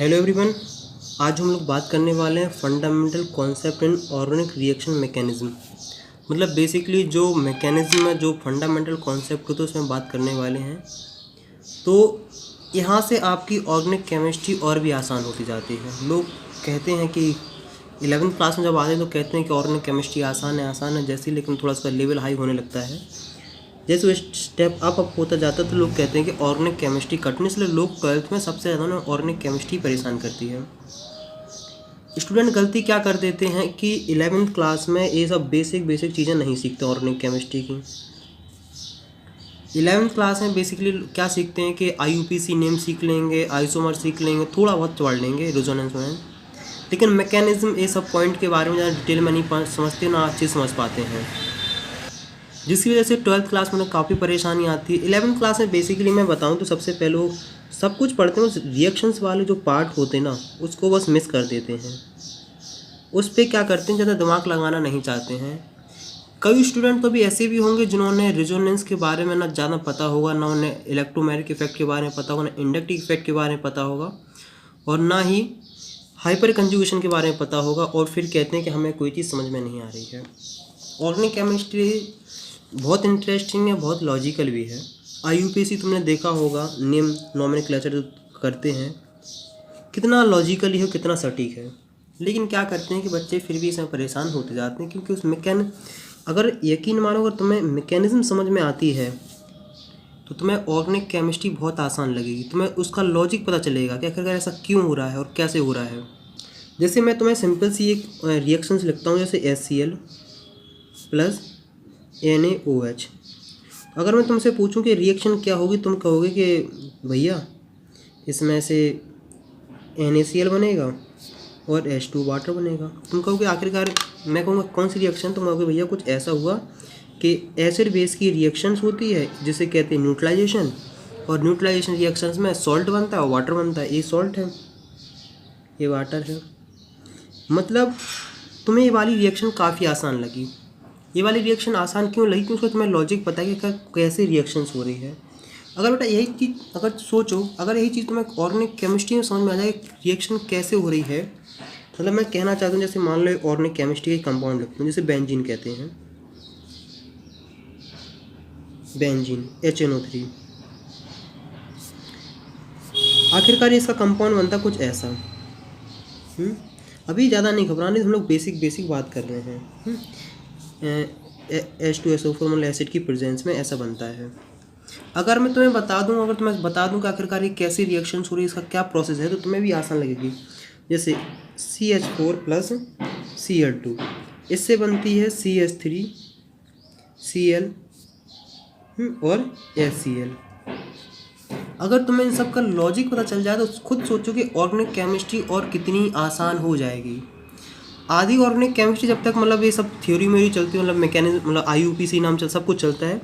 Hello everyone. आज हम लोग बात करने वाले हैं fundamental concept in organic reaction mechanism. मतलब बेसिकली जो मैकेनिज्म है, जो फंडामेंटल कॉन्सेप्ट होते हैं उसमें बात करने वाले हैं। तो यहाँ से आपकी ऑर्गेनिक केमिस्ट्री और भी आसान होती जाती है। लोग कहते हैं कि 11वीं क्लास में जब आते हैं तो कहते हैं कि ऑर्गेनिक केमिस्ट्री आसान है जैसी, लेकिन थोड़ा उसका लेवल हाई होने लगता है। जैसे वो स्टेप अप होता जाता है तो लोग कहते हैं कि ऑर्गेनिक केमिस्ट्री कठिन, इसलिए लोग 12th में सबसे ज़्यादा उन्हें ऑर्गेनिक केमिस्ट्री परेशान करती है। स्टूडेंट गलती क्या कर देते हैं कि 11वीं क्लास में ये सब बेसिक चीज़ें नहीं सीखते ऑर्गेनिक केमिस्ट्री की। 11वीं क्लास में बेसिकली क्या सीखते हैं कि IUPAC नेम सीख लेंगे, आइसोमर सीख लेंगे, थोड़ा बहुत पढ़ लेंगे रेजोनेंस में, लेकिन मैकेनिज्म ये सब पॉइंट के बारे में ज़्यादा डिटेल में नहीं समझते, ना अच्छे समझ पाते हैं, जिसकी वजह से 12th क्लास में काफ़ी परेशानी आती है। 11वीं क्लास में बेसिकली मैं बताऊं तो सबसे पहले वो सब कुछ पढ़ते हैं, उस रिएक्शंस वाले जो पार्ट होते हैं ना उसको बस मिस कर देते हैं। उस पर क्या करते हैं, ज़्यादा दिमाग लगाना नहीं चाहते हैं। कई स्टूडेंट तो भी ऐसे भी होंगे जिन्होंने रेजोनेंस के बारे में ना ज़्यादा पता होगा, ना उन्हें इलेक्ट्रोमैग्नेटिक इफेक्ट के बारे में पता होगा, ना इंडक्टिव इफेक्ट के बारे में पता होगा, और ना ही हाइपर कंजुगेशन के बारे में पता होगा, और फिर कहते हैं कि हमें कोई चीज़ समझ में नहीं आ रही है। ऑर्गेनिक केमिस्ट्री बहुत इंटरेस्टिंग है, बहुत लॉजिकल भी है। IUPAC तुमने देखा होगा, नेम नॉमेनक्लेचर जो करते हैं कितना लॉजिकली है, कितना सटीक है, लेकिन क्या करते हैं कि बच्चे फिर भी इसमें परेशान होते जाते हैं, क्योंकि उस अगर यकीन मानो अगर तुम्हें मैकेनिज्म समझ में आती है तो तुम्हें ऑर्गेनिक केमिस्ट्री बहुत आसान लगेगी। तुम्हें उसका लॉजिक पता चलेगा कि आखिरकार ऐसा क्यों हो रहा है और कैसे हो रहा है। जैसे मैं तुम्हें सिंपल सी एक रिएक्शंस लिखता हूँ, जैसे HCl प्लस NaOH। अगर मैं तुमसे पूछूं कि रिएक्शन क्या होगी, तुम कहोगे कि भैया इसमें से NaCl बनेगा और H2 वाटर बनेगा। तुम कहोगे आखिरकार, मैं कहूँगा कौन सी रिएक्शन, तुम कहोगे भैया कुछ ऐसा हुआ कि एसिड बेस की रिएक्शंस होती है जिसे कहते हैं न्यूट्रलाइजेशन, और न्यूट्रलाइजेशन रिएक्शंस में सॉल्ट बनता है और वाटर बनता है। ये सॉल्ट है, ये वाटर है। मतलब तुम्हें ये वाली रिएक्शन काफ़ी आसान लगी। ये वाली रिएक्शन आसान क्यों लगी? क्योंकि तुम्हें लॉजिक पता है कि कैसे रिएक्शंस हो रही है। अगर बेटा यही चीज़ अगर सोचो, अगर यही चीज़ तुम्हें ऑर्गेनिक केमिस्ट्री में समझ में आ जाए रिएक्शन कैसे हो रही है, मतलब मैं कहना चाहता हूँ, जैसे मान लो ऑर्गेनिक केमिस्ट्री के कंपाउंड लिखते हैं, जैसे बेंजीन कहते हैं, बेंजीन HNO3। आखिरकार इसका कंपाउंड बनता कुछ ऐसा। अभी ज़्यादा नहीं घबराने, हम लोग बेसिक बात कर रहे हैं। H2SO4 मतलब एसिड की प्रेजेंस में ऐसा बनता है। अगर मैं तुम्हें बता दूं कि आखिरकार ये कैसी रिएक्शन हो रही है, इसका क्या प्रोसेस है, तो तुम्हें भी आसान लगेगी। जैसे CH4 प्लस Cl2, इससे बनती है CH3 Cl और HCl। अगर तुम्हें इन सब का लॉजिक पता चल जाए तो खुद सोचो कि ऑर्गेनिक केमिस्ट्री और कितनी आसान हो जाएगी। आधी ऑर्गेनिक केमिस्ट्री जब तक मतलब ये सब थ्योरी में ही चलती है, मतलब मैकेनिज्म, मतलब IUPAC नाम सब कुछ चलता है,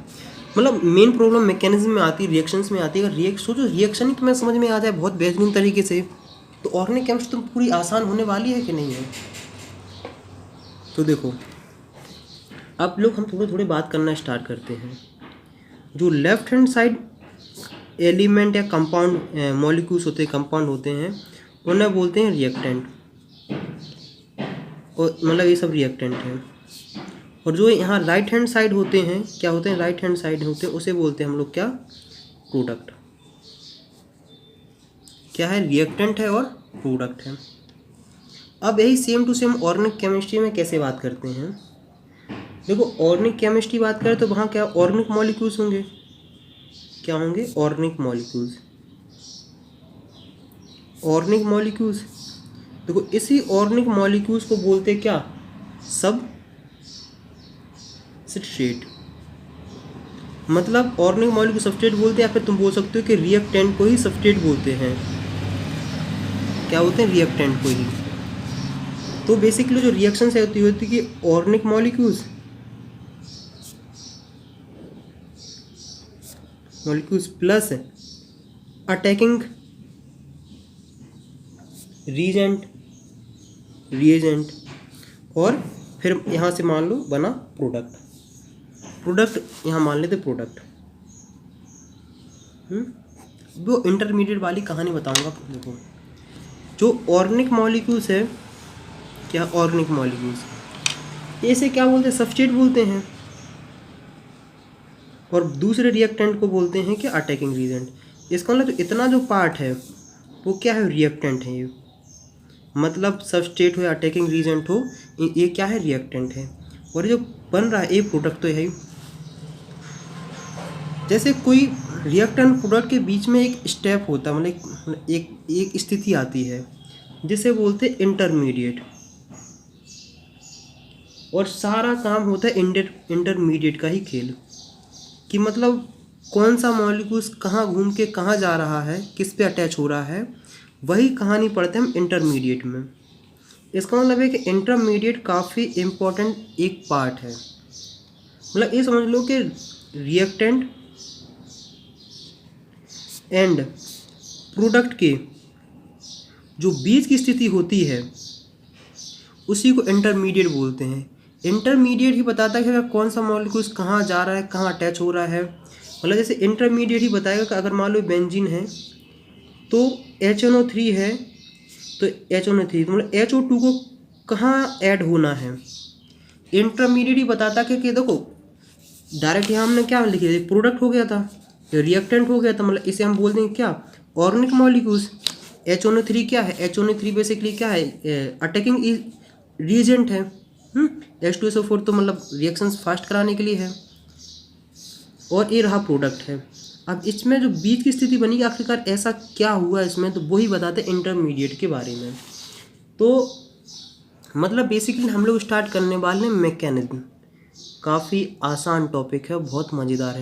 मतलब मेन प्रॉब्लम मैकेनिज्म में आती है, रिएक्शंस में आती है। अगर सोचो रिएक्शन ही तुम्हें समझ में आ जाए बहुत बेहतरीन तरीके से, तो ऑर्गेनिक केमिस्ट्री तो पूरी आसान होने वाली है कि नहीं है। तो देखो, अब लोग हम थोड़े बात करना स्टार्ट करते हैं। जो लेफ्ट हैंड साइड एलिमेंट या कंपाउंड मॉलिक्यूल्स होते हैं, कंपाउंड होते हैं, उन्हें बोलते हैं रिएक्टेंट, और मतलब ये सब रिएक्टेंट हैं। और जो यहाँ राइट हैंड साइड होते हैं, क्या होते हैं, राइट हैंड साइड होते हैं, उसे बोलते हैं हम लोग क्या, प्रोडक्ट। क्या है, रिएक्टेंट है और प्रोडक्ट है। अब यही same to same organic chemistry में कैसे बात करते हैं। देखो, ऑर्गेनिक केमिस्ट्री बात करें तो वहाँ क्या ऑर्गेनिक मॉलिक्यूल्स होंगे, क्या होंगे, ऑर्गेनिक मॉलिक्यूल्स। ऑर्गेनिक मॉलिक्यूल्स, देखो इसी ऑर्गेनिक मॉलिक्यूल्स को बोलते क्या, सबस्ट्रेट। मतलब ऑर्गेनिक मॉलिक्यूल सबस्ट्रेट बोलते हैं, या फिर तुम बोल सकते हो कि रिएक्टेंट को ही सबस्ट्रेट बोलते हैं। क्या बोलते हैं, रिएक्टेंट को ही। तो बेसिकली जो रिएक्शन है होती है कि organic molecules plus attacking reagent, और फिर यहाँ से मान लो बना प्रोडक्ट, यहाँ मान लेते प्रोडक्ट। वो इंटरमीडिएट वाली कहानी बताऊंगा। देखो, जो ऑर्गेनिक मॉलिक्यूल्स है, क्या ऑर्गेनिक मॉलिक्यूल्स, इसे क्या बोलते हैं, सब्सट्रेट बोलते हैं, और दूसरे रिएक्टेंट को बोलते हैं कि अटैकिंग रिएजेंट। इसका मतलब तो इतना जो पार्ट है वो क्या है, रिएक्टेंट है। ये मतलब सबस्ट्रेट हो या अटैकिंग रिएजेंट हो, ये क्या है, रिएक्टेंट है। और ये जो बन रहा है ये प्रोडक्ट तो है ही। जैसे कोई रिएक्टेंट प्रोडक्ट के बीच में एक स्टेप होता है, मतलब एक स्थिति आती है जिसे बोलते हैं इंटरमीडिएट, और सारा काम होता है इंटरमीडिएट का ही खेल, कि मतलब कौन सा मॉलिक्यूल्स कहाँ घूम के कहाँ जा रहा है, किस पे अटैच हो रहा है, वही कहानी पढ़ते हैं हम इंटरमीडिएट में। इसका मतलब है कि इंटरमीडिएट काफ़ी इम्पोर्टेंट एक पार्ट है। मतलब ये समझ लो कि रिएक्टेंट एंड प्रोडक्ट के जो बीच की स्थिति होती है उसी को इंटरमीडिएट बोलते हैं। इंटरमीडिएट ही बताता है कि कौन सा मॉलिक्यूल्स कहाँ जा रहा है, कहाँ अटैच हो रहा है। मतलब जैसे इंटरमीडिएट ही बताएगा कि अगर मान लो बेंजीन है तो HNO3 है, तो HNO3 तो मतलब HO2 को कहाँ ऐड होना है। इंटरमीडिएट ही बताता कि देखो डायरेक्ट यहाँ हमने क्या लिखे थे, प्रोडक्ट हो गया था, रिएक्टेंट हो गया था, मतलब इसे हम बोल देंगे क्या, ऑर्गेनिक मॉलिक्यूल्स। HNO3 क्या है, HNO3 बेसिकली क्या है, अटैकिंग रिएजेंट है। H2SO4 तो मतलब रिएक्शंस फास्ट कराने के लिए है, और ये रहा प्रोडक्ट है। अब इसमें जो बीच की स्थिति बनी आखिरकार ऐसा क्या हुआ इसमें, तो वही बताते हैं इंटरमीडिएट के बारे में। तो मतलब बेसिकली हम लोग स्टार्ट करने वाले हैं मैकेनिज्म। काफ़ी आसान टॉपिक है, बहुत मज़ेदार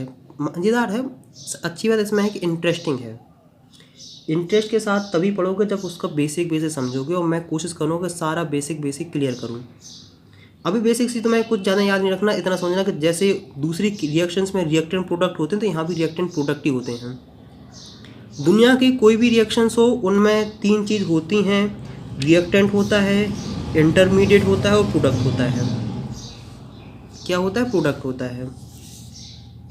है। अच्छी बात इसमें है कि इंटरेस्टिंग है। इंटरेस्ट के साथ तभी पढ़ोगे जब उसका बेसिक समझोगे, और मैं कोशिश करूँगा सारा बेसिक क्लियर करूँ। अभी बेसिक सी तो मैं कुछ ज़्यादा याद नहीं रखना, इतना समझना कि जैसे दूसरी रिएक्शंस में रिएक्टेंट प्रोडक्ट होते हैं तो यहाँ भी रिएक्टेंट प्रोडक्ट ही होते हैं। दुनिया की कोई भी रिएक्शंस हो उनमें 3 चीज़ होती हैं, रिएक्टेंट होता है, इंटरमीडिएट होता है, और प्रोडक्ट होता है। क्या होता है, प्रोडक्ट होता है।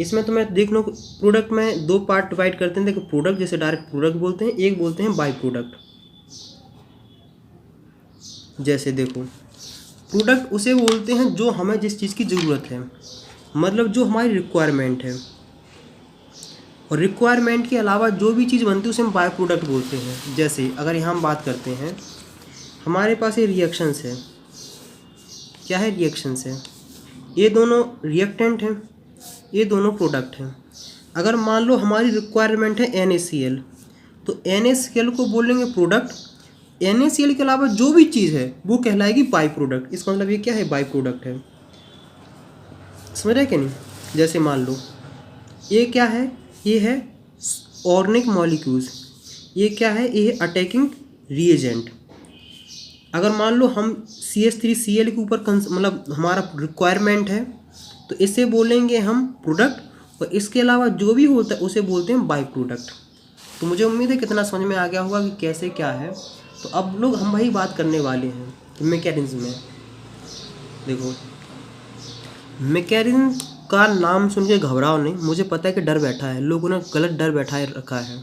इसमें तो मैं देख लो प्रोडक्ट में 2 पार्ट डिवाइड करते हैं। देखो प्रोडक्ट जैसे डायरेक्ट प्रोडक्ट बोलते हैं, एक बोलते हैं बाई प्रोडक्ट। जैसे देखो प्रोडक्ट उसे बोलते हैं जो हमें जिस चीज़ की ज़रूरत है, मतलब जो हमारी रिक्वायरमेंट है, और रिक्वायरमेंट के अलावा जो भी चीज़ बनती है उसे हम बाय प्रोडक्ट बोलते हैं। जैसे अगर यहाँ हम बात करते हैं, हमारे पास ये रिएक्शंस है, क्या है, रिएक्शंस है, ये दोनों रिएक्टेंट हैं, ये दोनों प्रोडक्ट हैं। अगर मान लो हमारी रिक्वायरमेंट है NaCl, तो NaCl को बोलेंगे प्रोडक्ट। NaCl के अलावा जो भी चीज़ है वो कहलाएगी बाई प्रोडक्ट। इसका मतलब ये क्या है, बाई प्रोडक्ट है। समझ रहे कि नहीं। जैसे मान लो ये क्या है, ये है ऑर्गेनिक मॉलिक्यूल्स, ये क्या है, ये है अटैकिंग रिएजेंट। अगर मान लो हम CH3Cl के ऊपर मतलब हमारा रिक्वायरमेंट है तो इसे बोलेंगे हम प्रोडक्ट, और इसके अलावा जो भी होता है उसे बोलते हैं बाई प्रोडक्ट। तो मुझे उम्मीद है कितना समझ में आ गया होगा कि कैसे क्या है। तो अब लोग हम वही बात करने वाले हैं कि मैकेनिज्म में। देखो मैकेनिज्म का नाम सुन के घबराओ नहीं, मुझे पता है कि डर बैठा है, लोगों ने गलत डर बैठाए रखा है।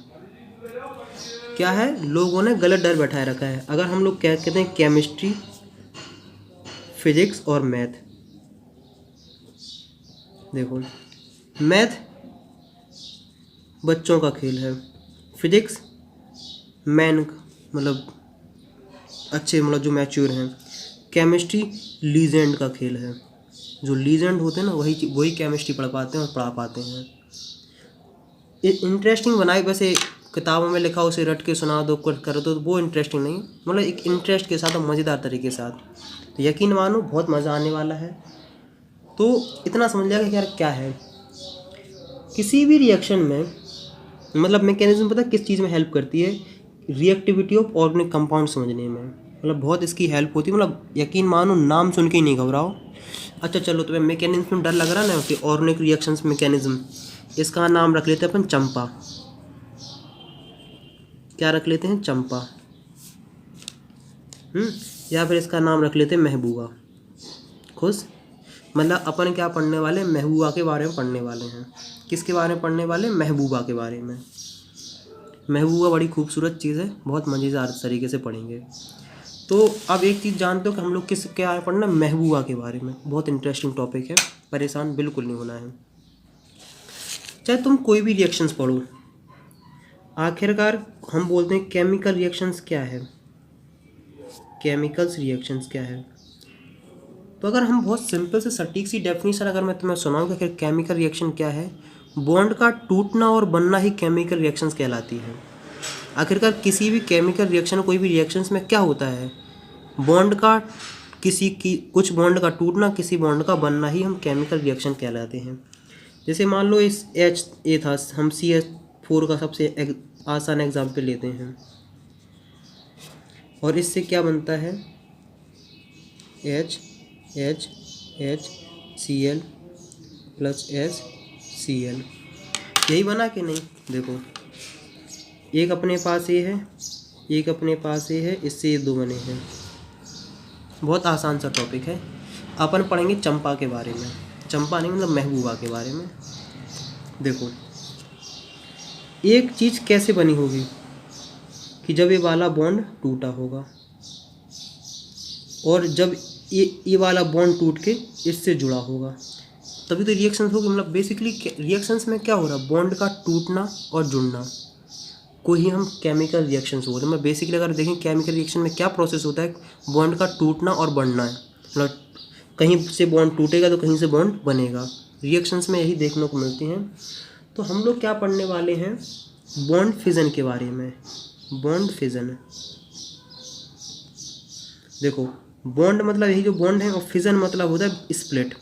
क्या है, लोगों ने गलत डर बैठाए रखा है। अगर हम लोग क्या कहते हैं, केमिस्ट्री, फिजिक्स और मैथ। देखो मैथ बच्चों का खेल है, फिजिक्स मैन मतलब अच्छे मतलब जो मैच्योर हैं, केमिस्ट्री लीजेंड का खेल है, जो लीजेंड होते हैं ना वही केमिस्ट्री पढ़ पाते हैं और पढ़ा पाते हैं। इंटरेस्टिंग बनाए, वैसे किताबों में लिखा उसे रट के सुना दो, कुछ करो तो वो इंटरेस्टिंग नहीं, मतलब एक इंटरेस्ट के साथ और मज़ेदार तरीके के साथ। तो यकीन मानो बहुत मज़ा आने वाला है। तो इतना समझ लिया कि यार क्या है, किसी भी रिएक्शन में मतलब मैकेनिज्म पता किस चीज़ में हेल्प करती है, रिएक्टिविटी ऑफ ऑर्गेनिक कंपाउंड समझने में, मतलब बहुत इसकी हेल्प होती है। मतलब यकीन मानो नाम सुन के ही नहीं घबराओ। अच्छा चलो, तुम्हें मैकेनिज्म में डर लग रहा है ना कि ऑर्गेनिक रिएक्शंस मैकेनिज्म, इसका नाम रख लेते हैं अपन चंपा। क्या रख लेते हैं, चंपा। या फिर इसका नाम रख लेते हैं महबूबा। खुश, मतलब अपन क्या पढ़ने वाले, महबूबा के बारे में पढ़ने वाले हैं। किसके बारे में पढ़ने वाले, महबूबा के बारे में। महबूबा बड़ी खूबसूरत चीज़ है, बहुत मज़ेदार तरीके से पढ़ेंगे। तो अब एक चीज़ जानते हो कि हम लोग किस क्या है पढ़ना, महबूबा के बारे में। बहुत इंटरेस्टिंग टॉपिक है, परेशान बिल्कुल नहीं होना है। चाहे तुम कोई भी रिएक्शंस पढ़ो, आखिरकार हम बोलते हैं केमिकल रिएक्शंस क्या है, केमिकल्स रिएक्शंस क्या है। तो अगर हम बहुत सिंपल से सटीक सी डेफिनेशन अगर मैं तुम्हें सुनाऊँ कि आखिर केमिकल रिएक्शन क्या है, बॉन्ड का टूटना और बनना ही केमिकल रिएक्शंस कहलाती है। आखिरकार किसी भी केमिकल रिएक्शन, कोई भी रिएक्शंस में क्या होता है, बॉन्ड का कुछ बॉन्ड का टूटना, किसी बॉन्ड का बनना ही हम केमिकल रिएक्शन कहलाते हैं। जैसे मान लो इस HA था, हम CH4 का सबसे आसान एग्जाम्पल लेते हैं, और इससे क्या बनता है, HCl प्लस HCl, यही बना कि नहीं। देखो एक अपने पास ये है, एक अपने पास ये है, इससे ये दो बने हैं। बहुत आसान सा टॉपिक है। अपन पढ़ेंगे चंपा के बारे में, चंपा नहीं मतलब महबूबा के बारे में। देखो एक चीज़ कैसे बनी होगी कि जब ये वाला बॉन्ड टूटा होगा, और जब ये वाला बॉन्ड टूट के इससे जुड़ा होगा, तभी तो रिएक्शंस होगी। मतलब बेसिकली रिएक्शंस में क्या हो रहा है, बॉन्ड का टूटना और जुड़ना को ही हम केमिकल रिएक्शंस बोलते हैं। मैं बेसिकली अगर देखें केमिकल रिएक्शन में क्या प्रोसेस होता है, बॉन्ड का टूटना और बढ़ना है। मतलब कहीं से बॉन्ड टूटेगा तो कहीं से बॉन्ड बनेगा, रिएक्शंस में यही देखने को मिलती हैं। तो हम लोग क्या पढ़ने वाले हैं, बॉन्ड फिजन के बारे में। बॉन्ड फिजन, देखो बॉन्ड मतलब यही जो बॉन्ड है, और फिजन मतलब होता है स्प्लिट।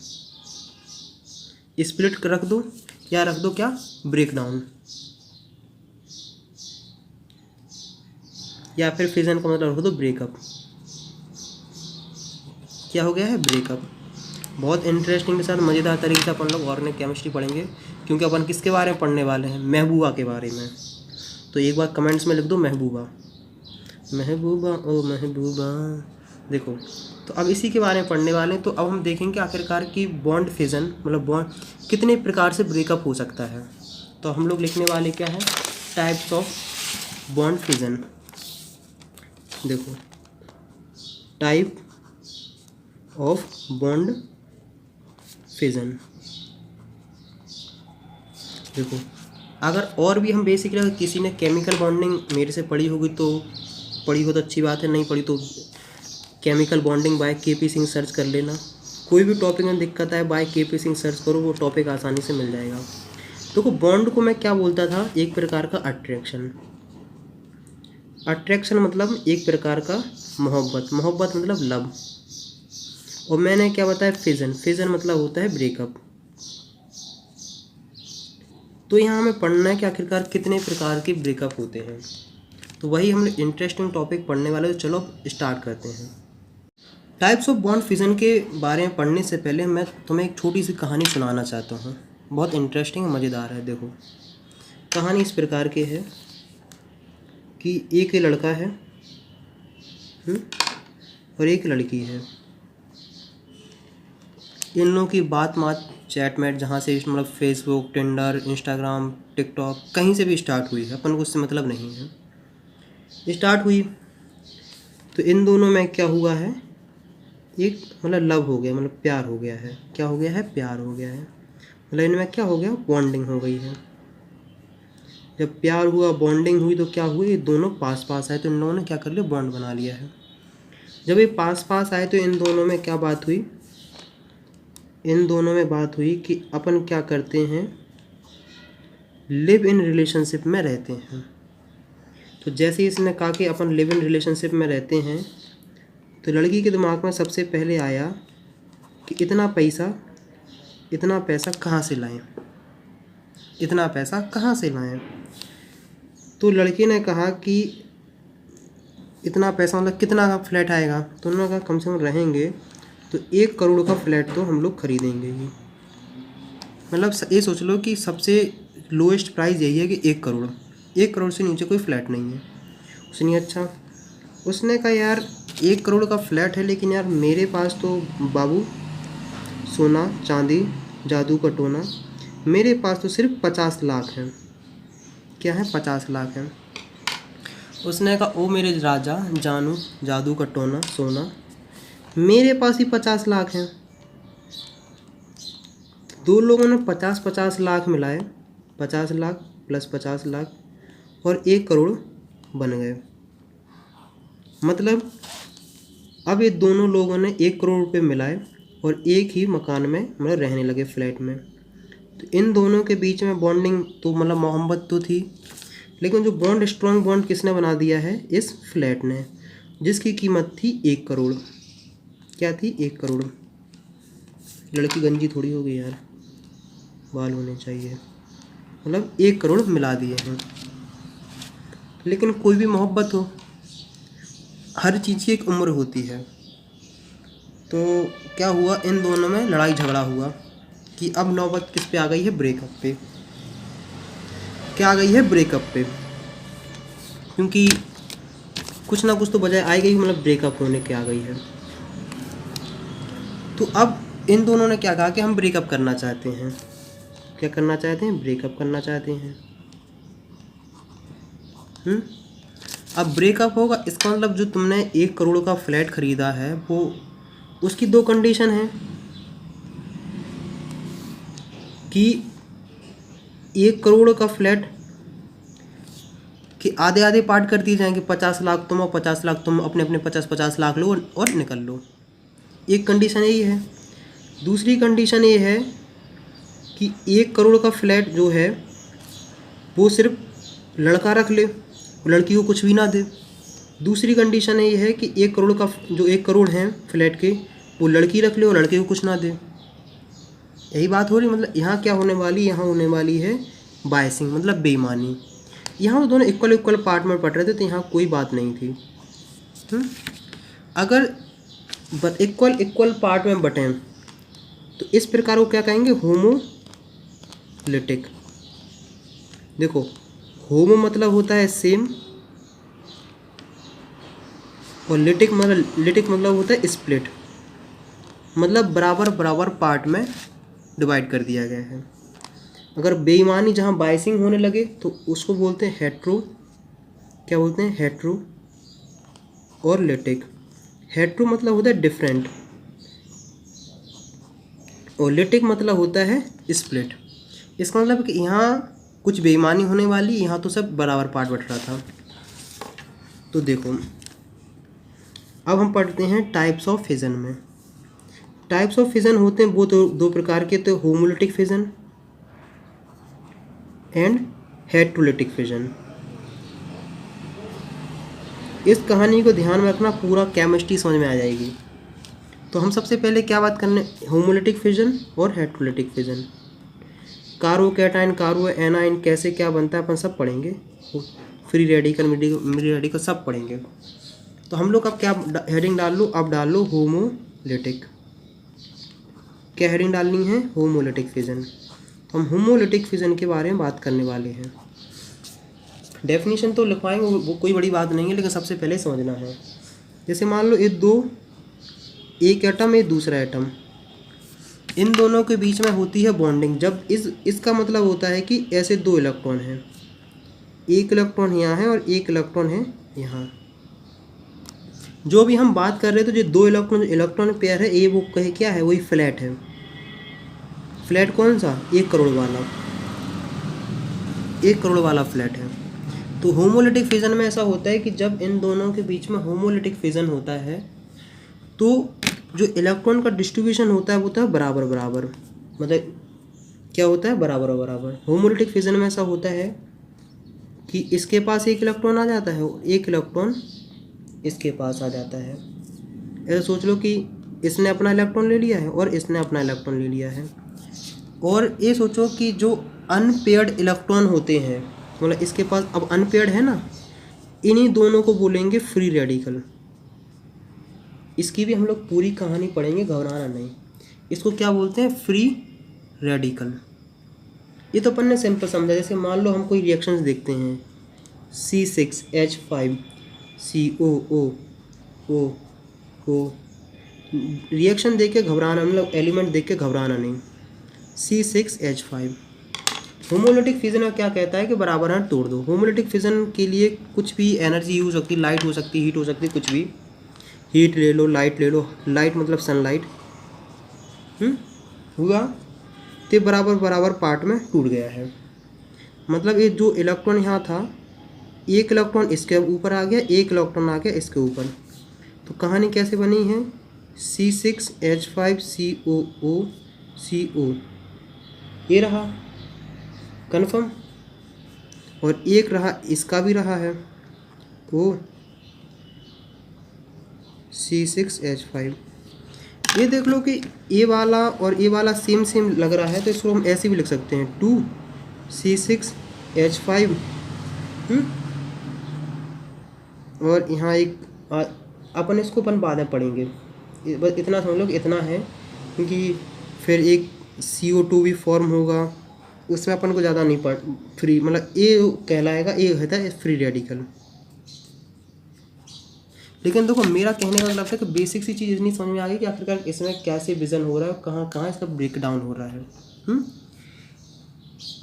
स्प्लिट रख दो या रख दो क्या, ब्रेक डाउन, या फिर फिजन का मतलब रख दो ब्रेकअप। क्या हो गया है, ब्रेकअप। बहुत इंटरेस्टिंग के साथ मज़ेदार तरीके से अपन लोग ऑर्गेनिक केमिस्ट्री पढ़ेंगे, क्योंकि अपन किसके बारे में पढ़ने वाले हैं, महबूबा के बारे में। तो एक बार कमेंट्स में लिख दो महबूबा, महबूबा ओ महबूबा। देखो तो अब इसी के बारे में पढ़ने वाले हैं। तो अब हम देखेंगे आखिरकार कि बॉन्ड फिजन मतलब बॉन्ड कितने प्रकार से ब्रेकअप हो सकता है। तो हम लोग लिखने वाले क्या है, टाइप्स ऑफ बॉन्ड फिजन। देखो टाइप ऑफ बॉन्ड फिजन। देखो अगर और भी हम बेसिकली अगर किसी ने केमिकल बॉन्डिंग मेरे से पढ़ी होगी तो पढ़ी हो तो अच्छी बात है, नहीं पढ़ी तो chemical bonding by KP Singh search कर लेना। कोई भी टॉपिक में दिक्कत आए बाय KP सिंह सर्च करो, वो टॉपिक आसानी से मिल जाएगा। देखो बॉन्ड को मैं क्या बोलता था, एक प्रकार का अट्रैक्शन। अट्रैक्शन मतलब एक प्रकार का मोहब्बत, मोहब्बत मतलब लव। और मैंने क्या बताया, फिजन, फिजन मतलब होता है ब्रेकअप। तो यहाँ हमें पढ़ना है कि आखिरकार कितने प्रकार के ब्रेकअप होते हैं। तो वही हम लोग इंटरेस्टिंग टॉपिक पढ़ने वाले। तो चलो स्टार्ट करते हैं। टाइप्स ऑफ बॉन्ड फिजन के बारे में पढ़ने से पहले मैं तुम्हें एक छोटी सी कहानी सुनाना चाहता हूँ, बहुत इंटरेस्टिंग और मज़ेदार है। देखो कहानी इस प्रकार की है कि एक लड़का है और एक लड़की है। इन लोगों की बात चैट मैट जहाँ से मतलब फेसबुक, टिंडर, इंस्टाग्राम, टिकटॉक कहीं से भी स्टार्ट हुई है, अपन को उससे मतलब नहीं है। स्टार्ट हुई तो इन दोनों में क्या हुआ है, एक मतलब लव हो गया, मतलब प्यार हो गया है। क्या हो गया है, प्यार हो गया है। मतलब इनमें क्या हो गया, बॉन्डिंग हो गई है। जब प्यार हुआ, बॉन्डिंग हुई तो क्या हुई, ये दोनों पास पास आए तो इन लोगों ने क्या कर लिया, बॉन्ड बना लिया है। जब ये पास पास आए तो इन दोनों में क्या बात हुई, इन दोनों में बात हुई कि अपन क्या करते हैं, लिव इन रिलेशनशिप में रहते हैं। तो जैसे इसने कहा कि अपन लिव इन रिलेशनशिप में रहते हैं, तो लड़की के दिमाग में सबसे पहले आया कि इतना पैसा कहाँ से लाएं, इतना पैसा कहाँ से लाएं। तो लड़की ने कहा कि इतना पैसा मतलब कितना का फ्लैट आएगा। तो उन्होंने कहा कम से कम रहेंगे तो 1 करोड़ का फ्लैट तो हम लोग खरीदेंगे ही। मतलब ये सोच लो कि सबसे लोएस्ट प्राइस यही है कि 1 करोड़, 1 करोड़ से नीचे कोई फ्लैट नहीं है। उसने अच्छा, उसने कहा यार 1 करोड़ का फ्लैट है, लेकिन यार मेरे पास तो बाबू सोना चांदी जादू का टोना, मेरे पास तो सिर्फ 50 लाख है। क्या है, 50 लाख है। उसने कहा ओ मेरे राजा जानू जादू का टोना सोना, मेरे पास ही 50 लाख हैं। दो लोगों ने 50-50 लाख मिलाए, 50 लाख प्लस 50 लाख और 1 करोड़ बन गए। मतलब अब ये दोनों लोगों ने 1 करोड़ रुपये मिलाए और एक ही मकान में मतलब रहने लगे, फ्लैट में। तो इन दोनों के बीच में बॉन्डिंग तो मतलब मोहब्बत तो थी, लेकिन जो बॉन्ड स्ट्रॉन्ग बॉन्ड किसने बना दिया है? इस फ्लैट ने, जिसकी कीमत थी 1 करोड़। क्या थी? 1 करोड़। लड़की गंजी थोड़ी हो गई यार, बाल होने चाहिए। मतलब 1 करोड़ मिला दिए हैं। लेकिन कोई भी मोहब्बत हो, हर चीज़ की एक उम्र होती है। तो क्या हुआ, इन दोनों में लड़ाई झगड़ा हुआ कि अब नौबत किस पे आ गई है? ब्रेकअप पे। क्या आ गई है? ब्रेकअप पे। क्योंकि कुछ ना कुछ तो वजह आ गई, मतलब ब्रेकअप होने के आ गई है। तो अब इन दोनों ने क्या कहा कि हम ब्रेकअप करना चाहते हैं। क्या करना चाहते हैं? ब्रेकअप करना चाहते हैं। अब ब्रेकअप होगा, इसका मतलब जो तुमने 1 करोड़ का फ्लैट खरीदा है वो, उसकी 2 कंडीशन है कि 1 करोड़ का फ्लैट कि आधे आधे पार्ट कर दिए जाएंगे, 50 लाख तुम और 50 लाख तुम, अपने अपने 50-50 लाख लो और निकल लो। एक कंडीशन यही है। दूसरी कंडीशन ये है कि 1 करोड़ का फ्लैट जो है वो सिर्फ लड़का रख ले, लड़की को कुछ भी ना दे। दूसरी कंडीशन ये है कि 1 करोड़ का जो 1 करोड़ है फ्लैट के, वो लड़की रख ले और लड़के को कुछ ना दे। यही बात हो रही। मतलब यहाँ क्या होने वाली? यहाँ होने वाली है बायसिंग, मतलब बेईमानी। यहाँ वो दोनों इक्वल इक्वल पार्ट में पढ़ रहे थे, तो यहाँ कोई बात नहीं थी। अगर इक्वल इक्वल पार्ट में बटें तो इस प्रकार को क्या कहेंगे? होमोलिटिक। देखो, होमो मतलब होता है सेम, और लिटिक मतलब होता है स्प्लिट, मतलब बराबर बराबर पार्ट में डिवाइड कर दिया गया है। अगर बेईमानी जहाँ बायसिंग होने लगे तो उसको बोलते हैं हेट्रो। क्या बोलते हैं? हेट्रो और लिटिक। हेट्रो मतलब होता है डिफरेंट और लिटिक मतलब होता है स्प्लिट। इसका मतलब कि यहाँ कुछ बेईमानी होने वाली, यहाँ तो सब बराबर पार्ट बट रहा था। तो देखो, अब हम पढ़ते हैं टाइप्स ऑफ फिजन में। टाइप्स ऑफ फिजन होते हैं वो दो प्रकार के, तो homolytic fission and heterolytic fission. इस कहानी को ध्यान में रखना, पूरा केमिस्ट्री समझ में आ जाएगी। तो हम सबसे पहले क्या बात करने? होमोलिटिक फिजन और हेट्रोलिटिक फिजन। कारो कैटाइन, कारो एनाइन कैसे क्या बनता है अपन सब पढ़ेंगे। फ्री रेडिकल, मिडी रेडिकल सब पढ़ेंगे। तो हम लोग अब क्या हेडिंग डाल लो? अब डाल लो होमोलिटिक। क्या हेडिंग डालनी है? Homolytic fission. हम होमोलिटिक फिजन के बारे में बात करने वाले हैं। डेफिनेशन तो लिखवाएंगे, वो कोई बड़ी बात नहीं है, लेकिन सबसे पहले समझना है। जैसे मान लो ये दो, एक एटम एक दूसरा एटम, इन दोनों के बीच में होती है बॉन्डिंग। जब इसका मतलब होता है कि ऐसे 2 इलेक्ट्रॉन हैं, एक इलेक्ट्रॉन यहाँ है और एक इलेक्ट्रॉन है यहाँ। जो भी हम बात कर रहे थे, जो 2 इलेक्ट्रॉन पेयर है, ये वो कहे क्या है? वही फ्लैट है। फ्लैट कौन सा? 1 करोड़ वाला। 1 करोड़ वाला फ्लैट है। तो होमोलिटिक फिजन में ऐसा होता है कि जब इन दोनों के बीच में होमोलिटिक फिजन होता है तो जो इलेक्ट्रॉन का डिस्ट्रीब्यूशन होता है वो होता है बराबर बराबर। मतलब क्या होता है? बराबर बराबर। होमोलिटिक फिजन में ऐसा होता है कि इसके पास 1 इलेक्ट्रॉन आ जाता है और 1 इलेक्ट्रॉन इसके पास आ जाता है। ऐसा सोच लो कि इसने अपना इलेक्ट्रॉन ले लिया है और इसने अपना इलेक्ट्रॉन ले लिया है। और ये सोचो कि जो अनपेयर्ड इलेक्ट्रॉन होते हैं, मतलब इसके पास अब अनपेयर्ड है ना, इन्हीं दोनों को बोलेंगे फ्री रेडिकल। इसकी भी हम लोग पूरी कहानी पढ़ेंगे, घबराना नहीं। इसको क्या बोलते हैं? Free radical. ये तो अपन ने सिंपल समझा। जैसे मान लो हम कोई रिएक्शंस देखते हैं, C6H5 COO, रिएक्शन देख के घबराना, मतलब एलिमेंट देख के घबराना नहीं। C6H5 होमोलिटिक फिजन में क्या कहता है कि बराबर हाथ तोड़ दो। होमोलिटिक फिजन के लिए कुछ भी एनर्जी यूज हो सकती है, लाइट हो सकती है, हीट हो सकती है, कुछ भी। हीट ले लो, लाइट ले लो, लाइट मतलब सनलाइट, हुआ तो बराबर बराबर पार्ट में टूट गया है। मतलब ये जो इलेक्ट्रॉन यहाँ था, एक इलेक्ट्रॉन इसके ऊपर आ गया, एक इलेक्ट्रॉन आ गया इसके ऊपर। तो कहानी कैसे बनी है, C6H5COO ये रहा कन्फर्म, और एक रहा इसका भी रहा है वो C6H5। ये देख लो कि ए वाला और ए वाला सेम सेम लग रहा है, तो इसको हम ऐसे भी लिख सकते हैं 2C6H5। और यहाँ एक अपन इसको बाद में पढ़ेंगे, बस इतना समझ लो कि इतना है, क्योंकि फिर एक CO2 भी फॉर्म होगा, उसमें अपन को ज़्यादा नहीं पढ़ फ्री, मतलब ए कहलाएगा, ए होता है फ्री रेडिकल। लेकिन देखो मेरा कहने का मतलब है कि बेसिक सी चीज़ इतनी समझ में आ गई कि आखिरकार इसमें कैसे विजन हो रहा है, कहाँ कहाँ इसका ब्रेक डाउन हो रहा है।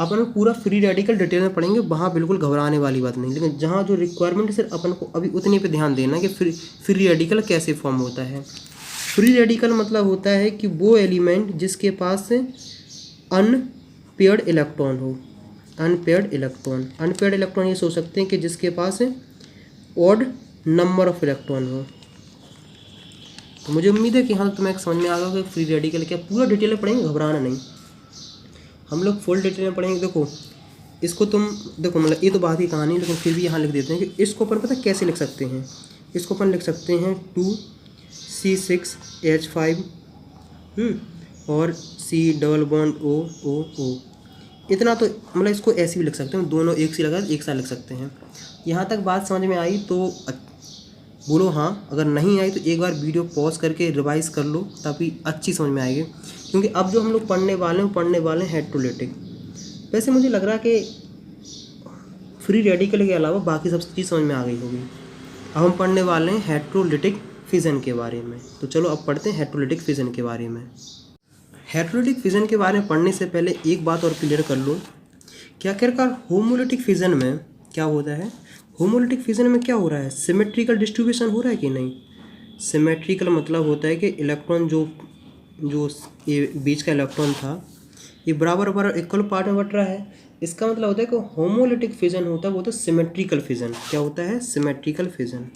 अपन पूरा फ्री रेडिकल डिटेल में पढ़ेंगे, वहाँ बिल्कुल घबराने वाली बात नहीं। लेकिन जहाँ जो रिक्वायरमेंट है सिर्फ अपन को अभी उतने पे ध्यान देना है कि फ्री रेडिकल कैसे फॉर्म होता है। फ्री रेडिकल मतलब होता है कि वो एलिमेंट जिसके पास अनपेयर्ड इलेक्ट्रॉन हो। अनपेयर्ड इलेक्ट्रॉन ये सोच सकते हैं कि जिसके पास ऑड नंबर ऑफ इलेक्ट्रॉन हो। तो मुझे उम्मीद है कि हाँ तुम्हें समझ में आ गया कि फ्री रेडिकल क्या, पूरा डिटेल में पढ़ेंगे, घबराना नहीं, हम लोग फुल डिटेल में पढ़ेंगे। देखो इसको तुम देखो, मतलब ये तो बात ही कहानी, लेकिन फिर भी यहाँ लिख देते हैं कि इसको अपन पता कैसे लिख सकते हैं। इसको अपन लिख सकते हैं 2C6H5 और C⋯OOO। इतना तो मतलब इसको ऐसे भी लिख सकते हैं, दोनों एक सी लगा एक साथ लिख सकते हैं। यहाँ तक बात समझ में आई तो बोलो हाँ, अगर नहीं आई तो एक बार वीडियो पॉज करके रिवाइज कर लो, ताकि अच्छी समझ में आएगी। क्योंकि अब जो हम लोग पढ़ने वाले हैं हेट्रोलिटिक। वैसे मुझे लग रहा है कि फ्री रेडिकल के अलावा बाकी सब चीज़ समझ में आ गई होगी। अब हम पढ़ने वाले हैं हेट्रोलिटिक फिजन के बारे में। तो चलो अब पढ़ते हैं हेट्रोलिटिक फिजन के बारे में। हेट्रोलिटिक फिजन के बारे में पढ़ने से पहले एक बात और क्लियर कर लो कि आखिरकार होमोलिटिक फिजन में क्या होता है। होमोलिटिक फिजन में क्या हो रहा है, सिमेट्रिकल डिस्ट्रीब्यूशन हो रहा है कि नहीं। सिमेट्रिकल मतलब होता है कि इलेक्ट्रॉन जो ये बीच का इलेक्ट्रॉन था, ये बराबर बराबर इक्वल पार्ट में बट रहा है। इसका मतलब होता है कि होमोलिटिक फिजन होता है वो तो सिमेट्रिकल फिजन। क्या होता है, सिमेट्रिकल फिजन,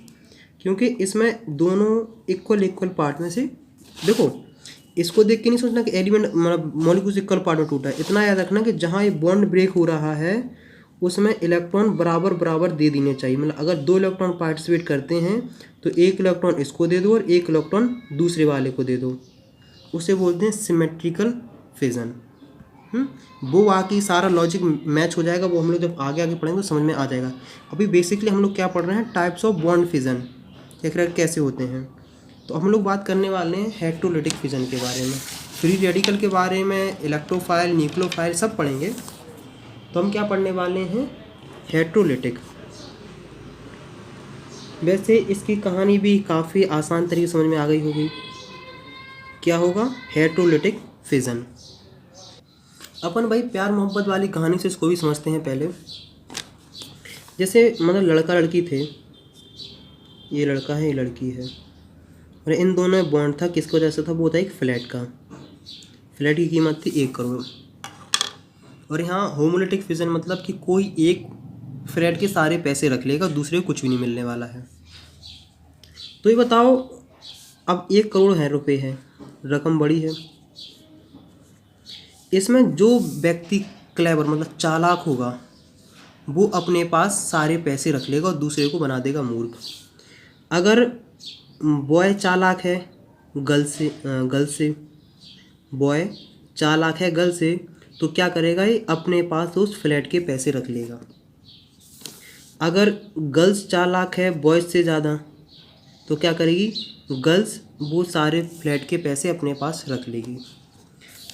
क्योंकि इसमें दोनों इक्वल पार्ट में से, देखो इसको देख के नहीं सोचना कि एलिमेंट मतलब मॉलिक्यूल इक्वल पार्ट में टूटा है। इतना याद रखना कि जहाँ ये बॉन्ड ब्रेक हो रहा है उसमें इलेक्ट्रॉन बराबर बराबर दे देने चाहिए। मतलब अगर 2 इलेक्ट्रॉन पार्टिसिपेट करते हैं तो 1 इलेक्ट्रॉन इसको दे दो और 1 इलेक्ट्रॉन दूसरे वाले को दे दो, उसे बोलते हैं सिमेट्रिकल फिजन। वो बाकी सारा लॉजिक मैच हो जाएगा, वो हम लोग जब आगे पढ़ेंगे तो समझ में आ जाएगा। अभी बेसिकली हम लोग क्या पढ़ रहे हैं, टाइप्स ऑफ बॉन्ड फिजन कैसे होते हैं। तो हम लोग बात करने वाले हैं हेट्रोलिटिक फिजन के बारे में। फ्री रेडिकल के बारे में, इलेक्ट्रोफाइल, न्यूक्लियोफाइल सब पढ़ेंगे। तो हम क्या पढ़ने वाले हैं, हेट्रोलिटिक। वैसे इसकी कहानी भी काफ़ी आसान तरीके से समझ में आ गई होगी। क्या होगा, हेट्रोलिटिक फिजन। अपन भाई प्यार मोहब्बत वाली कहानी से इसको भी समझते हैं पहले। जैसे मतलब लड़का लड़की थे, ये लड़का है ये लड़की है, और इन दोनों में बॉन्ड था, किसकी वजह से था, वो था एक फ्लैट का। फ्लैट की कीमत थी 1 करोड़। और यहाँ होमोलिटिक फिजन मतलब कि कोई एक फ्लैट के सारे पैसे रख लेगा, दूसरे को कुछ भी नहीं मिलने वाला है। तो ये बताओ, अब 1 करोड़ है रुपए है, रकम बड़ी है। इसमें जो व्यक्ति क्लेवर मतलब चालाक होगा वो अपने पास सारे पैसे रख लेगा और दूसरे को बना देगा मूर्ख। अगर बॉय चालाक है गर्ल से बॉय चालाक है गर्ल से, तो क्या करेगा, ये अपने पास उस फ्लैट के पैसे रख लेगा। अगर गर्ल्स चालाक है बॉयज़ से ज़्यादा, तो क्या करेगी, गर्ल्स वो सारे फ्लैट के पैसे अपने पास रख लेगी।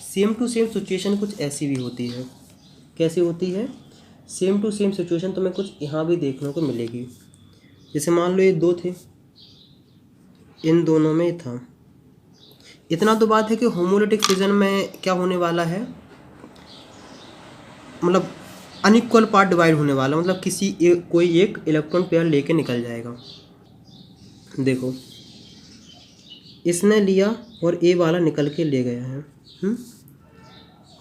सेम टू सेम सिचुएशन कुछ ऐसी भी होती है। कैसी होती है, सेम टू सेम सिचुएशन तुम्हें कुछ यहाँ भी देखने को मिलेगी। जैसे मान लो ये 2 थे, इन दोनों में था। इतना तो बात है कि होमोलिटिक फिजन में क्या होने वाला है, मतलब अनइक्वल पार्ट डिवाइड होने वाला, मतलब कोई एक इलेक्ट्रॉन पेयर लेके निकल जाएगा। देखो इसने लिया और ए वाला निकल के ले गया है।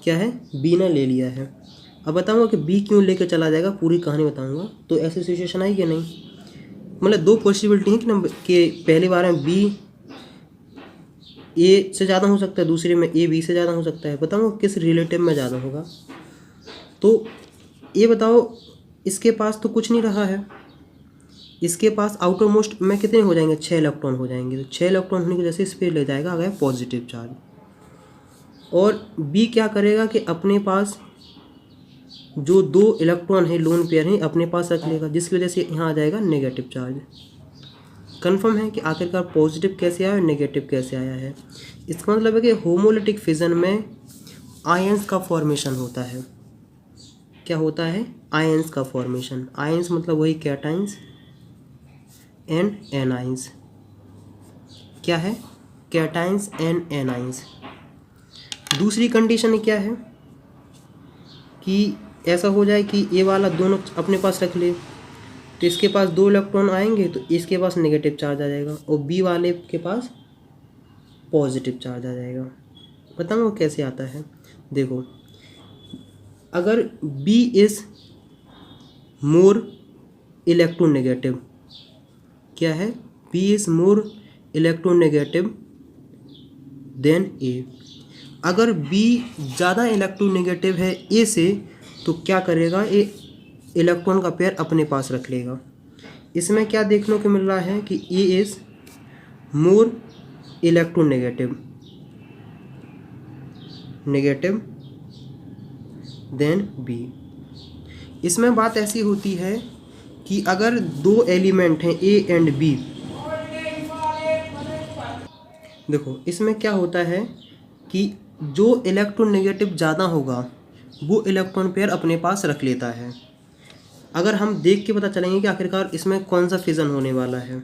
क्या है, बी ने ले लिया है। अब बताऊंगा कि बी क्यों लेके चला जाएगा, पूरी कहानी बताऊंगा। तो ऐसी सिचुएशन आई कि नहीं, मतलब दो पॉसिबिलिटी है कि नंबर के पहली बार में बी ए से ज़्यादा हो सकता है, दूसरे में ए बी से ज़्यादा हो सकता है। बताऊंगा किस रिलेटिव में ज़्यादा होगा। तो ये बताओ, इसके पास तो कुछ नहीं रहा है, इसके पास आउटर मोस्ट में कितने हो जाएंगे, 6 इलेक्ट्रॉन हो जाएंगे। तो 6 इलेक्ट्रॉन होने की वजह से इस पर ले जाएगा अगर पॉजिटिव चार्ज। और बी क्या करेगा कि अपने पास जो 2 इलेक्ट्रॉन है लोन पेयर है अपने पास रख लेगा, जिसकी वजह से यहाँ आ जाएगा नेगेटिव चार्ज। कन्फर्म है कि आखिरकार पॉजिटिव कैसे आया और नेगेटिव कैसे आया है। इसका मतलब है कि होमोलिटिक फिजन में आयंस का फॉर्मेशन होता है। क्या होता है, आयंस का फॉर्मेशन। आयंस मतलब वही कैटाइंस एंड एनाइंस। क्या है, कैटाइंस एंड एनाइंस। दूसरी कंडीशन क्या है कि ऐसा हो जाए कि ये वाला दोनों अपने पास रख ले, तो इसके पास 2 इलेक्ट्रॉन आएंगे तो इसके पास नेगेटिव चार्ज आ जाएगा और बी वाले के पास पॉजिटिव चार्ज आ जाएगा। बताऊँ कैसे आता है। देखो अगर बी इज़ मोर इलेक्ट्रोनेगेटिव, क्या है, B is more electronegative than A. अगर बी ज़्यादा इलेक्ट्रोनेगेटिव है ए से तो क्या करेगा, ए इलेक्ट्रॉन का पेयर अपने पास रख लेगा। इसमें क्या देखने को मिल रहा है कि A is more electronegative than B. इसमें बात ऐसी होती है कि अगर 2 एलिमेंट हैं ए एंड बी, देखो इसमें क्या होता है कि जो इलेक्ट्रोनेगेटिव ज़्यादा होगा वो इलेक्ट्रॉन पेयर अपने पास रख लेता है। अगर हम देख के पता चलेंगे कि आखिरकार इसमें कौन सा फिजन होने वाला है,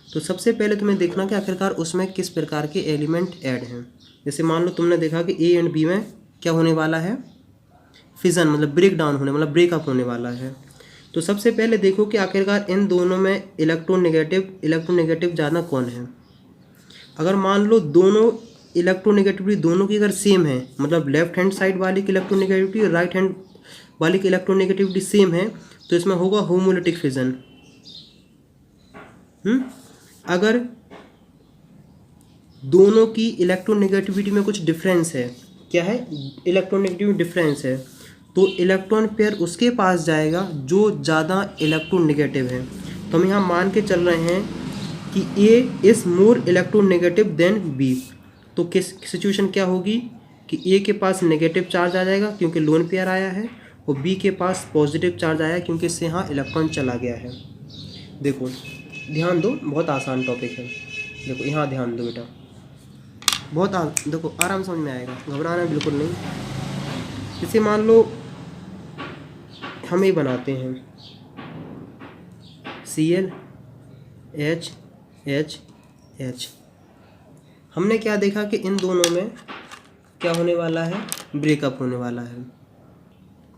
तो सबसे पहले तुम्हें देखना कि आखिरकार उसमें किस प्रकार के एलिमेंट ऐड हैं। जैसे मान लो तुमने देखा कि ए एंड बी में क्या होने वाला है, फिजन मतलब ब्रेक डाउन होने, मतलब ब्रेकअप होने वाला है। तो सबसे पहले देखो कि आखिरकार इन दोनों में इलेक्ट्रोनेगेटिव ज़्यादा कौन है। अगर मान लो दोनों इलेक्ट्रोनेगेटिविटी दोनों की अगर सेम है, मतलब लेफ्ट हैंड साइड वाली की इलेक्ट्रोनेगेटिविटी और राइट हैंड वाली की इलेक्ट्रोनेगेटिविटी सेम है, तो इसमें होगा होमोलिटिक फिजन। अगर दोनों की इलेक्ट्रोनेगेटिविटी में कुछ डिफरेंस है, क्या है, इलेक्ट्रोनेगेटिविटी डिफरेंस है, तो इलेक्ट्रॉन पेयर उसके पास जाएगा जो ज़्यादा इलेक्ट्रोनेगेटिव है। तो हम यहाँ मान के चल रहे हैं कि A is more electronegative than B. तो किस सिचुएशन क्या होगी कि ए के पास नेगेटिव चार्ज आ जाएगा क्योंकि लोन पेयर आया है, और बी के पास पॉजिटिव चार्ज आया क्योंकि इससे यहाँ इलेक्ट्रॉन चला गया है। देखो ध्यान दो, बहुत आसान टॉपिक है। देखो यहाँ ध्यान दो बेटा, देखो आराम समझ में आएगा, घबराना बिल्कुल नहीं। जैसे मान लो हम ये बनाते हैं ClHH। हमने क्या देखा कि इन दोनों में क्या होने वाला है, ब्रेकअप होने वाला है।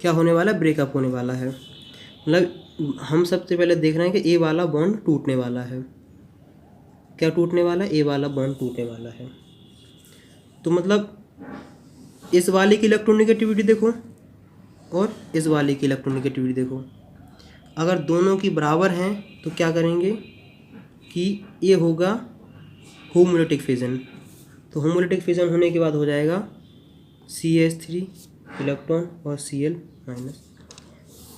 क्या होने वाला है, ब्रेकअप होने वाला है। मतलब हम सबसे पहले देख रहे हैं कि ए वाला बॉन्ड टूटने वाला है। क्या टूटने वाला है, ए वाला बॉन्ड टूटने वाला है। तो मतलब इस वाले की इलेक्ट्रोनेगेटिविटी देखो और इस वाले की इलेक्ट्रोनेगेटिविटी देखो, अगर दोनों की बराबर हैं तो क्या करेंगे कि ये होगा होमोलिटिक फिजन। तो होमोलिटिक फिजन होने के बाद हो जाएगा CH3 इलेक्ट्रॉन और Cl-।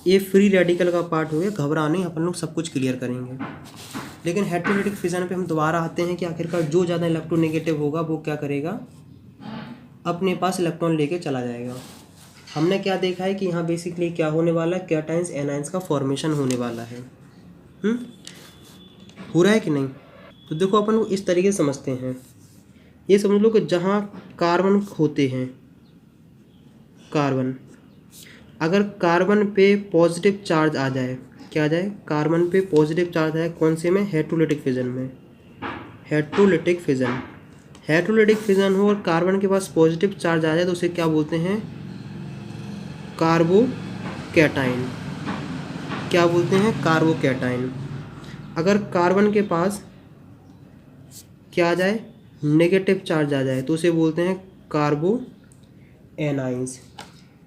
ये फ्री रेडिकल का पार्ट हो गया, घबरा नहीं, अपन लोग सब कुछ क्लियर करेंगे। लेकिन हेटेरोलिटिक फिजन पे हम दोबारा आते हैं कि आखिरकार जो ज़्यादा इलेक्ट्रोनेगेटिव होगा वो क्या करेगा, अपने पास इलेक्ट्रॉन लेके चला जाएगा। हमने क्या देखा है कि यहाँ बेसिकली क्या होने वाला है, कैटाइंस एनाइंस का फॉर्मेशन होने वाला है। हो रहा है कि नहीं। तो देखो अपन को इस तरीके से समझते हैं। ये समझ लो कि जहाँ कार्बन होते हैं, कार्बन, अगर कार्बन पे पॉजिटिव चार्ज आ जाए, क्या आ जाए, कार्बन पे पॉजिटिव चार्ज आए, कौन से में, हेटेरोलिटिक फिजन में। हेटेरोलिटिक फिजन हो और कार्बन के पास पॉजिटिव चार्ज आ जाए तो उसे क्या बोलते हैं, कार्बोकैटायन। क्या बोलते हैं? कार्बोकैटायन। अगर कार्बन के पास क्या आ जाए? नेगेटिव चार्ज आ जाए तो उसे बोलते हैं कार्बो एनाइंस।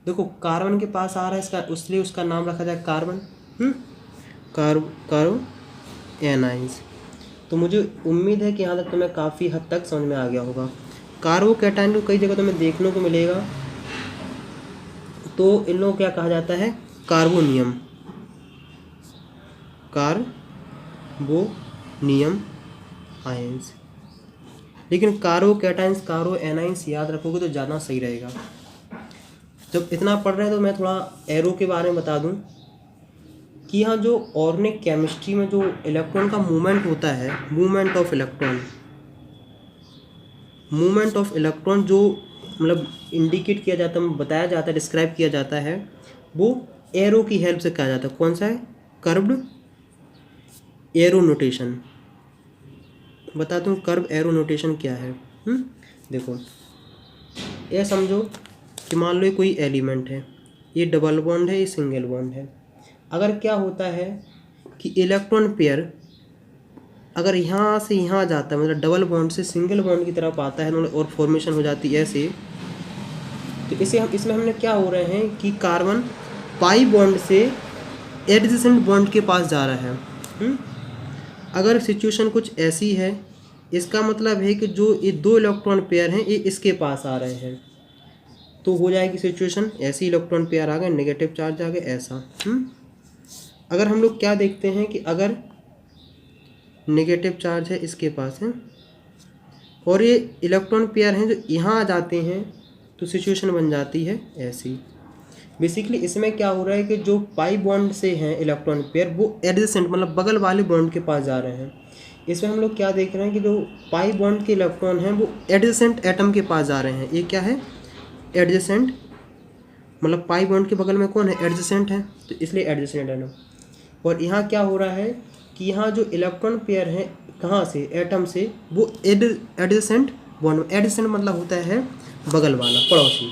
देखो कार्बन के पास आ रहा है इसका, इसलिए उसका नाम रखा जाए कार्बन। कार्बो एनाइंस। तो मुझे उम्मीद है कि यहाँ तक तुम्हें काफ़ी हद तक समझ में आ गया होगा। कार्बोकैटायन को कई जगह तुम्हें देखने को मिलेगा, तो इन लोगों को क्या कहा जाता है? कार्बोनियम। Carbonium ions. लेकिन कार्बोकैटायंस, कार्बो एनाइंस याद रखोगे तो ज़्यादा सही रहेगा। जब इतना पढ़ रहे हैं तो मैं थोड़ा एरो के बारे में बता दूं कि यहाँ जो ऑर्गेनिक केमिस्ट्री में जो इलेक्ट्रॉन का मूवमेंट होता है, मूवमेंट ऑफ इलेक्ट्रॉन जो मतलब इंडिकेट किया जाता है, बताया जाता है, डिस्क्राइब किया जाता है, वो एरो की हेल्प से कहा जाता है। कौन सा है? Curved arrow notation. बताता हूँ कर्व एरो नोटेशन क्या है। देखो ये समझो कि मान लो ये कोई एलिमेंट है, ये डबल बॉन्ड है, ये सिंगल बॉन्ड है। अगर क्या होता है कि इलेक्ट्रॉन पेयर अगर यहाँ से यहाँ जाता है, मतलब डबल बॉन्ड से सिंगल बॉन्ड की तरफ आता है और फॉर्मेशन हो जाती है ऐसे, तो इसमें हमने क्या हो रहे हैं कि कार्बन पाई बॉन्ड से एडजेसेंट बॉन्ड के पास जा रहा है। अगर सिचुएशन कुछ ऐसी है, इसका मतलब है कि जो ये दो इलेक्ट्रॉन पेयर हैं ये इसके पास आ रहे हैं, तो हो जाएगी सिचुएशन ऐसी, इलेक्ट्रॉन पेयर आ गए, नेगेटिव चार्ज आ गए, ऐसा। अगर हम लोग क्या देखते हैं कि अगर नेगेटिव चार्ज है इसके पास है और ये इलेक्ट्रॉन पेयर हैं जो यहाँ आ जाते हैं, तो सिचुएशन बन जाती है ऐसी। बेसिकली इसमें क्या हो रहा है कि जो पाई बॉन्ड से हैं इलेक्ट्रॉन पेयर वो एडजेसेंट मतलब बगल वाले बॉन्ड के पास जा रहे हैं। इसमें हम लोग क्या देख रहे हैं कि जो पाई बॉन्ड के इलेक्ट्रॉन हैं वो एडजेसेंट एटम के पास जा रहे हैं। ये क्या है? एडजेसेंट, मतलब पाई बॉन्ड के बगल में कौन है? एडजेसेंट है, तो इसलिए एडजेसेंट एटम। और यहाँ क्या हो रहा है कि यहाँ जो इलेक्ट्रॉन पेयर हैं कहाँ से? एटम से, वो एडजेसेंट बॉन्ड। एडजेसेंट मतलब होता है बगल वाला, पड़ोसी।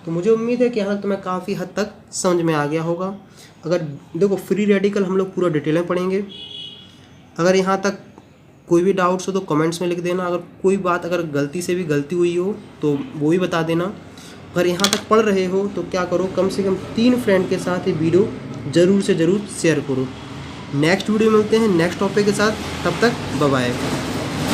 तो मुझे उम्मीद है कि यहाँ तक तुम्हें काफ़ी हद तक समझ में आ गया होगा। अगर देखो फ्री रेडिकल हम लोग पूरा डिटेल में पढ़ेंगे। अगर यहाँ तक कोई भी डाउट्स हो तो कमेंट्स में लिख देना। अगर कोई बात अगर गलती से भी गलती हुई हो तो वो भी बता देना। अगर यहाँ तक पढ़ रहे हो तो क्या करो, कम से कम 3 फ्रेंड के साथ ये वीडियो ज़रूर से ज़रूर शेयर करो। नेक्स्ट वीडियो मिलते हैं नेक्स्ट टॉपिक के साथ, तब तक बाय बाय।